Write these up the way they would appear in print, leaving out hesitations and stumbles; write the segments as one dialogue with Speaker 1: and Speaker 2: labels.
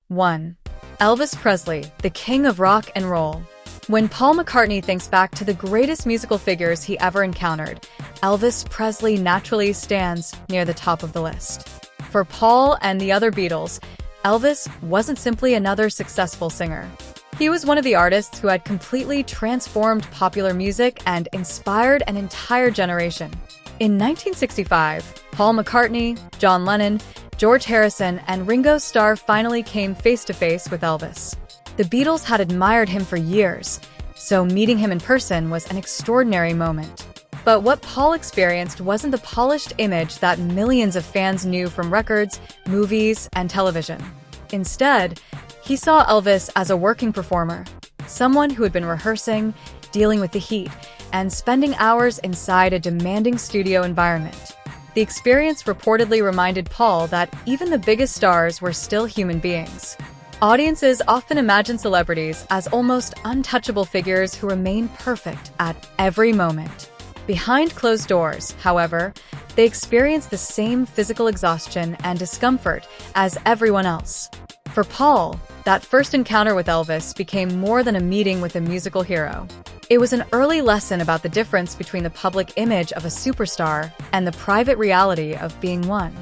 Speaker 1: 1. Elvis Presley, the king of rock and roll. When Paul McCartney thinks back to the greatest musical figures he ever encountered, Elvis Presley naturally stands near the top of the list. For Paul and the other Beatles, Elvis wasn't simply another successful singer. He was one of the artists who had completely transformed popular music and inspired an entire generation. In 1965, Paul McCartney, John Lennon, George Harrison, and Ringo Starr finally came face-to-face with Elvis. The Beatles had admired him for years, so meeting him in person was an extraordinary moment. But what Paul experienced wasn't the polished image that millions of fans knew from records, movies, and television. Instead, he saw Elvis as a working performer, someone who had been rehearsing, dealing with the heat, and spending hours inside a demanding studio environment. The experience reportedly reminded Paul that even the biggest stars were still human beings. Audiences often imagine celebrities as almost untouchable figures who remain perfect at every moment. Behind closed doors, however, they experience the same physical exhaustion and discomfort as everyone else. For Paul, that first encounter with Elvis became more than a meeting with a musical hero. It was an early lesson about the difference between the public image of a superstar and the private reality of being one.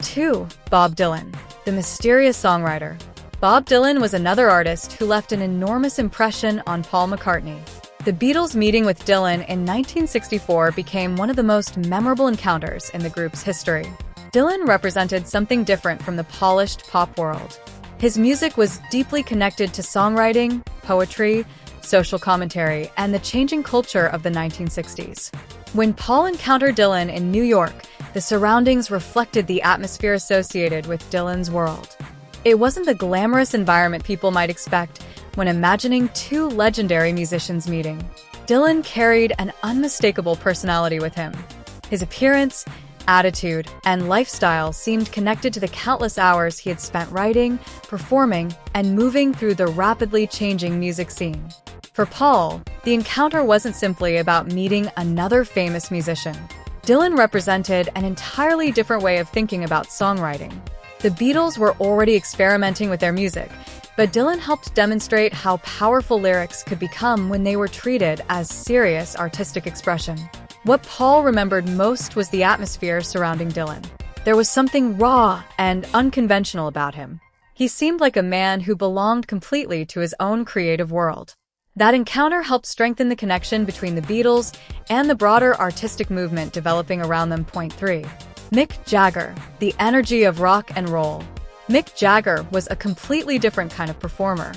Speaker 1: 2. Bob Dylan, the mysterious songwriter. Bob Dylan was another artist who left an enormous impression on Paul McCartney. The Beatles' meeting with Dylan in 1964 became one of the most memorable encounters in the group's history. Dylan represented something different from the polished pop world. His music was deeply connected to songwriting, poetry, social commentary, and the changing culture of the 1960s. When Paul encountered Dylan in New York, the surroundings reflected the atmosphere associated with Dylan's world. It wasn't the glamorous environment people might expect when imagining two legendary musicians meeting. Dylan carried an unmistakable personality with him. His appearance, attitude, and lifestyle seemed connected to the countless hours he had spent writing, performing, and moving through the rapidly changing music scene. For Paul, the encounter wasn't simply about meeting another famous musician. Dylan represented an entirely different way of thinking about songwriting. The Beatles were already experimenting with their music, but Dylan helped demonstrate how powerful lyrics could become when they were treated as serious artistic expression. What Paul remembered most was the atmosphere surrounding Dylan. There was something raw and unconventional about him. He seemed like a man who belonged completely to his own creative world. That encounter helped strengthen the connection between the Beatles and the broader artistic movement developing around them. 3. Mick Jagger, the energy of rock and roll. Mick Jagger was a completely different kind of performer.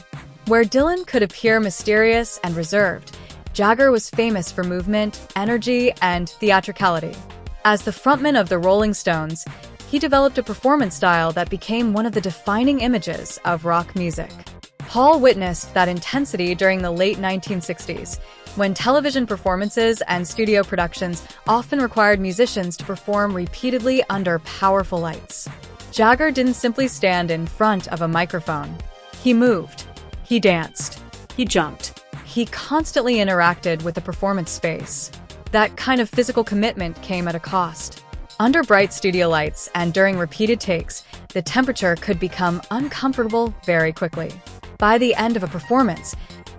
Speaker 1: Where Dylan could appear mysterious and reserved, Jagger was famous for movement, energy, and theatricality. As the frontman of the Rolling Stones, he developed a performance style that became one of the defining images of rock music. Paul witnessed that intensity during the late 1960s, when television performances and studio productions often required musicians to perform repeatedly under powerful lights. Jagger didn't simply stand in front of a microphone. He moved. He danced. He jumped. He constantly interacted with the performance space. That kind of physical commitment came at a cost. Under bright studio lights and during repeated takes, the temperature could become uncomfortable very quickly. By the end of a performance,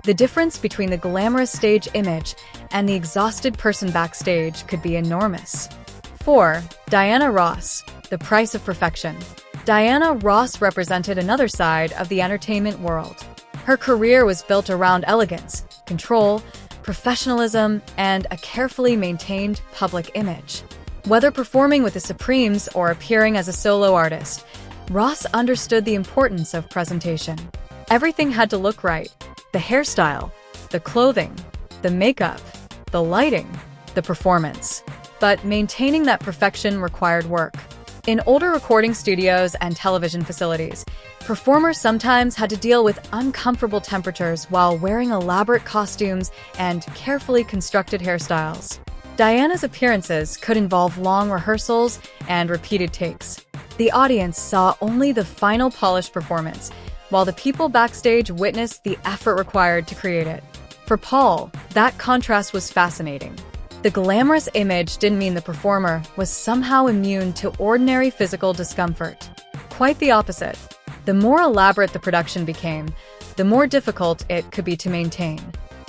Speaker 1: the difference between the glamorous stage image and the exhausted person backstage could be enormous. 4. Diana Ross, the price of perfection. Diana Ross represented another side of the entertainment world. Her career was built around elegance, control, professionalism, and a carefully maintained public image. Whether performing with the Supremes or appearing as a solo artist, Ross understood the importance of presentation. Everything had to look right. The hairstyle, the clothing, the makeup, the lighting, the performance. But maintaining that perfection required work. In older recording studios and television facilities, performers sometimes had to deal with uncomfortable temperatures while wearing elaborate costumes and carefully constructed hairstyles. Diana's appearances could involve long rehearsals and repeated takes. The audience saw only the final polished performance, while the people backstage witnessed the effort required to create it. For Paul, that contrast was fascinating. The glamorous image didn't mean the performer was somehow immune to ordinary physical discomfort. Quite the opposite. The more elaborate the production became, the more difficult it could be to maintain.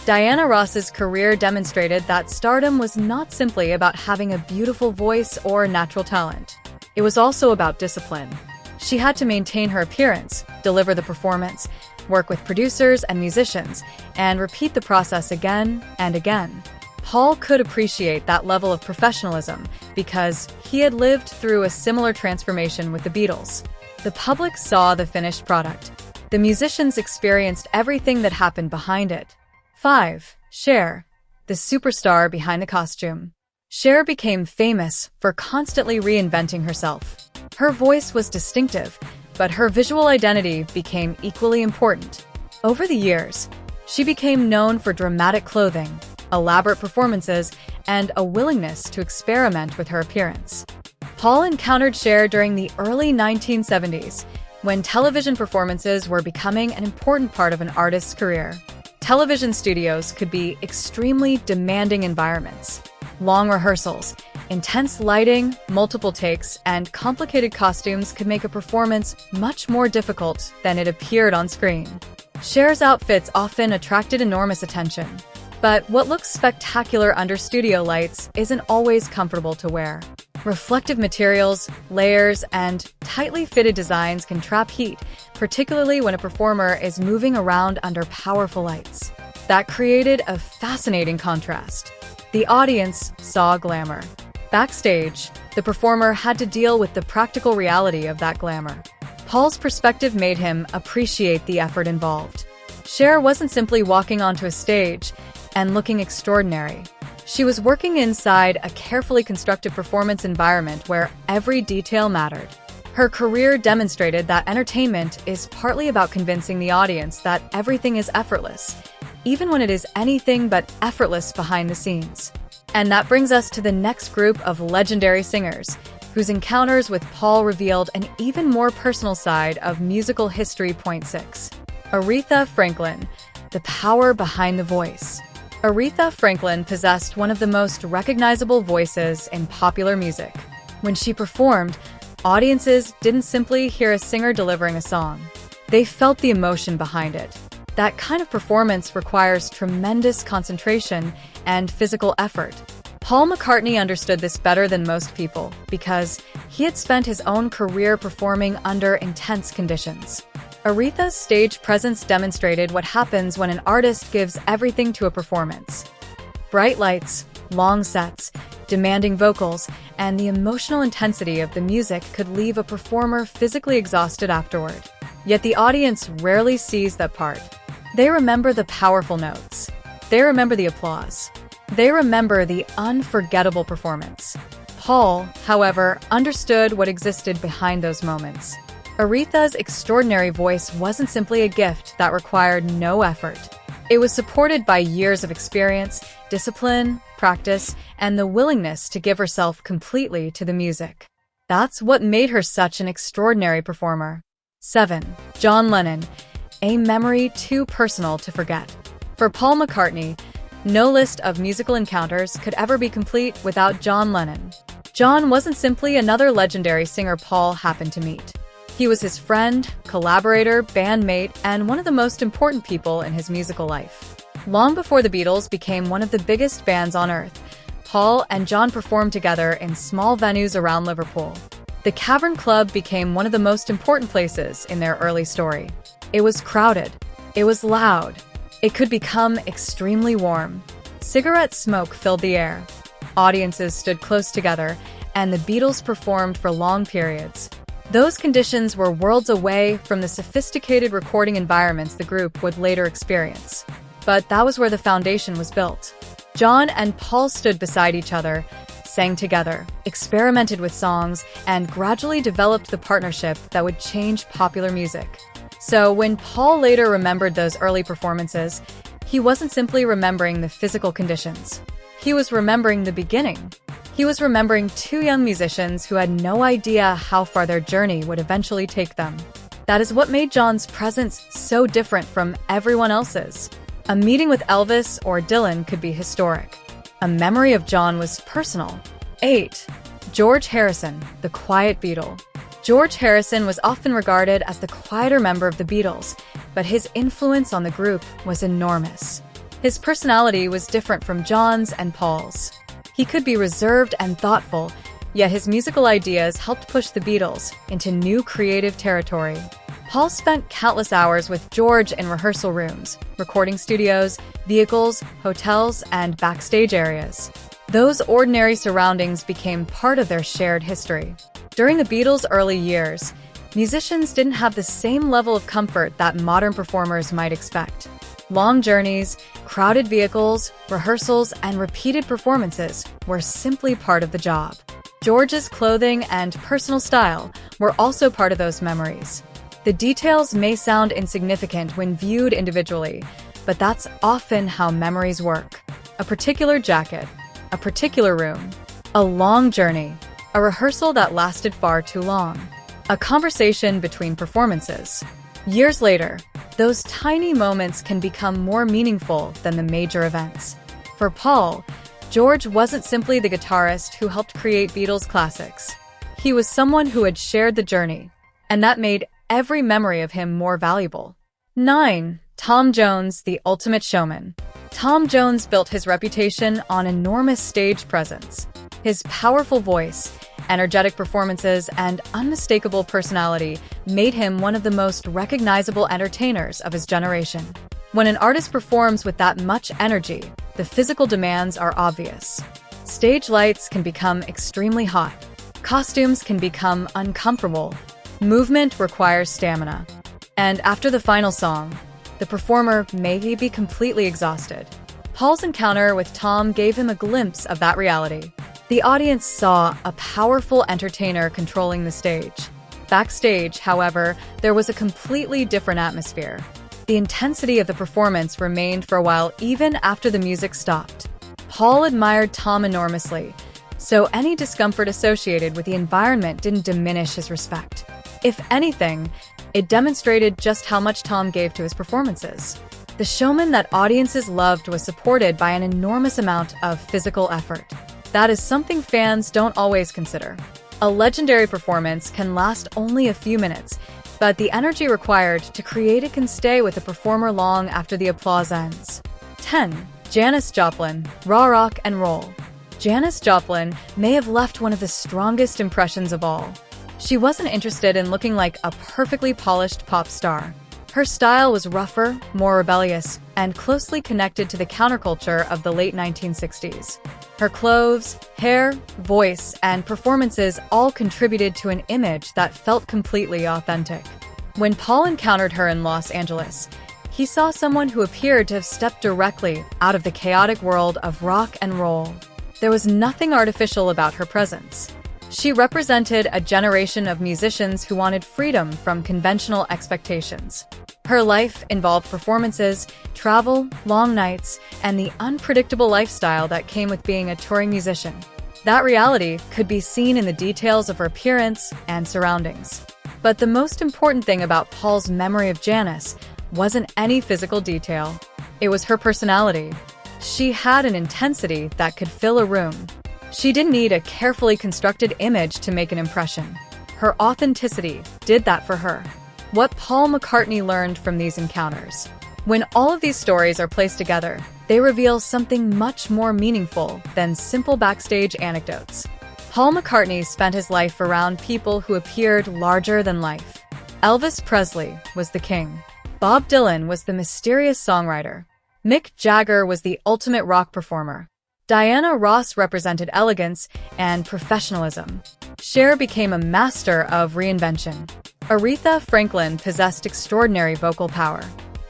Speaker 1: Diana Ross's career demonstrated that stardom was not simply about having a beautiful voice or natural talent. It was also about discipline. She had to maintain her appearance, deliver the performance, work with producers and musicians, and repeat the process again and again. Paul could appreciate that level of professionalism because he had lived through a similar transformation with the Beatles. The public saw the finished product. The musicians experienced everything that happened behind it. 5. Cher, the superstar behind the costume. Cher became famous for constantly reinventing herself. Her voice was distinctive, but her visual identity became equally important. Over the years, she became known for dramatic clothing, elaborate performances, and a willingness to experiment with her appearance. Paul encountered Cher during the early 1970s, when television performances were becoming an important part of an artist's career. Television studios could be extremely demanding environments. Long rehearsals, intense lighting, multiple takes, and complicated costumes could make a performance much more difficult than it appeared on screen. Cher's outfits often attracted enormous attention, but what looks spectacular under studio lights isn't always comfortable to wear. Reflective materials, layers, and tightly fitted designs can trap heat, particularly when a performer is moving around under powerful lights. That created a fascinating contrast. The audience saw glamour. Backstage, the performer had to deal with the practical reality of that glamour. Paul's perspective made him appreciate the effort involved. Cher wasn't simply walking onto a stage and looking extraordinary. She was working inside a carefully constructed performance environment where every detail mattered. Her career demonstrated that entertainment is partly about convincing the audience that everything is effortless, even when it is anything but effortless behind the scenes. And that brings us to the next group of legendary singers, whose encounters with Paul revealed an even more personal side of musical history. Point 6. Aretha Franklin, the power behind the voice. Aretha Franklin possessed one of the most recognizable voices in popular music. When she performed, audiences didn't simply hear a singer delivering a song. They felt the emotion behind it. That kind of performance requires tremendous concentration and physical effort. Paul McCartney understood this better than most people because he had spent his own career performing under intense conditions. Aretha's stage presence demonstrated what happens when an artist gives everything to a performance. Bright lights, long sets, demanding vocals, and the emotional intensity of the music could leave a performer physically exhausted afterward. Yet the audience rarely sees that part. They remember the powerful notes. They remember the applause. They remember the unforgettable performance. Paul, however, understood what existed behind those moments. Aretha's extraordinary voice wasn't simply a gift that required no effort. It was supported by years of experience, discipline, practice, and the willingness to give herself completely to the music. That's what made her such an extraordinary performer. 7. John Lennon, a memory too personal to forget. For Paul McCartney, no list of musical encounters could ever be complete without John Lennon. John wasn't simply another legendary singer Paul happened to meet. He was his friend, collaborator, bandmate, and one of the most important people in his musical life. Long before the Beatles became one of the biggest bands on Earth, Paul and John performed together in small venues around Liverpool. The Cavern Club became one of the most important places in their early story. It was crowded. It was loud. It could become extremely warm. Cigarette smoke filled the air. Audiences stood close together, and the Beatles performed for long periods. Those conditions were worlds away from the sophisticated recording environments the group would later experience. But that was where the foundation was built. John and Paul stood beside each other, sang together, experimented with songs, and gradually developed the partnership that would change popular music. So when Paul later remembered those early performances, he wasn't simply remembering the physical conditions. He was remembering the beginning. He was remembering two young musicians who had no idea how far their journey would eventually take them. That is what made John's presence so different from everyone else's. A meeting with Elvis or Dylan could be historic. A memory of John was personal. 8. George Harrison, the quiet Beatle. George Harrison was often regarded as the quieter member of the Beatles, but his influence on the group was enormous. His personality was different from John's and Paul's. He could be reserved and thoughtful, yet his musical ideas helped push the Beatles into new creative territory. Paul spent countless hours with George in rehearsal rooms, recording studios, vehicles, hotels, and backstage areas. Those ordinary surroundings became part of their shared history. During the Beatles' early years, musicians didn't have the same level of comfort that modern performers might expect. Long journeys, crowded vehicles, rehearsals, and repeated performances were simply part of the job. George's clothing and personal style were also part of those memories. The details may sound insignificant when viewed individually, but that's often how memories work. A particular jacket, a particular room, a long journey, a rehearsal that lasted far too long, a conversation between performances. Years later, those tiny moments can become more meaningful than the major events. For Paul, George wasn't simply the guitarist who helped create Beatles classics. He was someone who had shared the journey, and that made every memory of him more valuable. 9. Tom Jones, the ultimate showman. Tom Jones built his reputation on enormous stage presence. His powerful voice, energetic performances, and unmistakable personality made him one of the most recognizable entertainers of his generation. When an artist performs with that much energy, the physical demands are obvious. Stage lights can become extremely hot. Costumes can become uncomfortable. Movement requires stamina. And after the final song, the performer may be completely exhausted. Paul's encounter with Tom gave him a glimpse of that reality. The audience saw a powerful entertainer controlling the stage. Backstage, however, there was a completely different atmosphere. The intensity of the performance remained for a while even after the music stopped. Paul admired Tom enormously, so any discomfort associated with the environment didn't diminish his respect. If anything, it demonstrated just how much Tom gave to his performances. The showman that audiences loved was supported by an enormous amount of physical effort. That is something fans don't always consider. A legendary performance can last only a few minutes, but the energy required to create it can stay with the performer long after the applause ends. 10. Janis Joplin, raw rock and roll. Janis Joplin may have left one of the strongest impressions of all. She wasn't interested in looking like a perfectly polished pop star. Her style was rougher, more rebellious, and closely connected to the counterculture of the late 1960s. Her clothes, hair, voice, and performances all contributed to an image that felt completely authentic. When Paul encountered her in Los Angeles, he saw someone who appeared to have stepped directly out of the chaotic world of rock and roll. There was nothing artificial about her presence. She represented a generation of musicians who wanted freedom from conventional expectations. Her life involved performances, travel, long nights, and the unpredictable lifestyle that came with being a touring musician. That reality could be seen in the details of her appearance and surroundings. But the most important thing about Paul's memory of Janis wasn't any physical detail. It was her personality. She had an intensity that could fill a room. She didn't need a carefully constructed image to make an impression. Her authenticity did that for her. What Paul McCartney learned from these encounters. When all of these stories are placed together, they reveal something much more meaningful than simple backstage anecdotes. Paul McCartney spent his life around people who appeared larger than life. Elvis Presley was the king. Bob Dylan was the mysterious songwriter. Mick Jagger was the ultimate rock performer. Diana Ross represented elegance and professionalism. Cher became a master of reinvention. Aretha Franklin possessed extraordinary vocal power.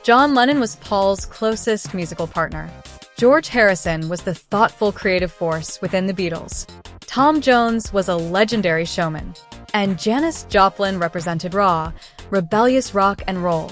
Speaker 1: John Lennon was Paul's closest musical partner. George Harrison was the thoughtful creative force within the Beatles. Tom Jones was a legendary showman. And Janis Joplin represented raw, rebellious rock and roll.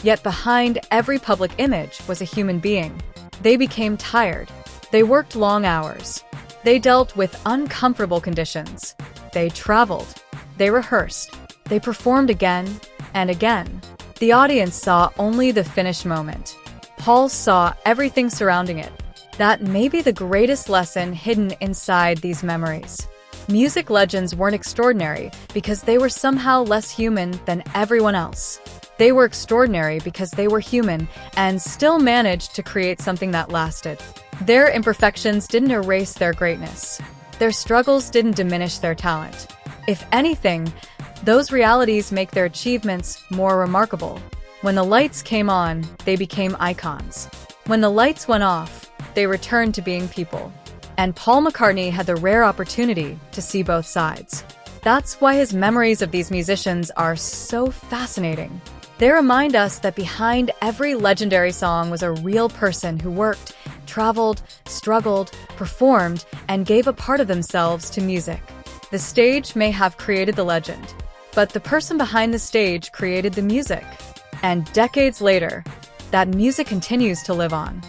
Speaker 1: Yet behind every public image was a human being. They became tired. They worked long hours. They dealt with uncomfortable conditions. They traveled. They rehearsed. They performed again and again. The audience saw only the finished moment. Paul saw everything surrounding it. That may be the greatest lesson hidden inside these memories. Music legends weren't extraordinary because they were somehow less human than everyone else. They were extraordinary because they were human and still managed to create something that lasted. Their imperfections didn't erase their greatness. Their struggles didn't diminish their talent. If anything, those realities make their achievements more remarkable. When the lights came on, they became icons. When the lights went off, they returned to being people. And Paul McCartney had the rare opportunity to see both sides. That's why his memories of these musicians are so fascinating. They remind us that behind every legendary song was a real person who worked, traveled, struggled, performed, and gave a part of themselves to music. The stage may have created the legend, but the person behind the stage created the music. And decades later, that music continues to live on.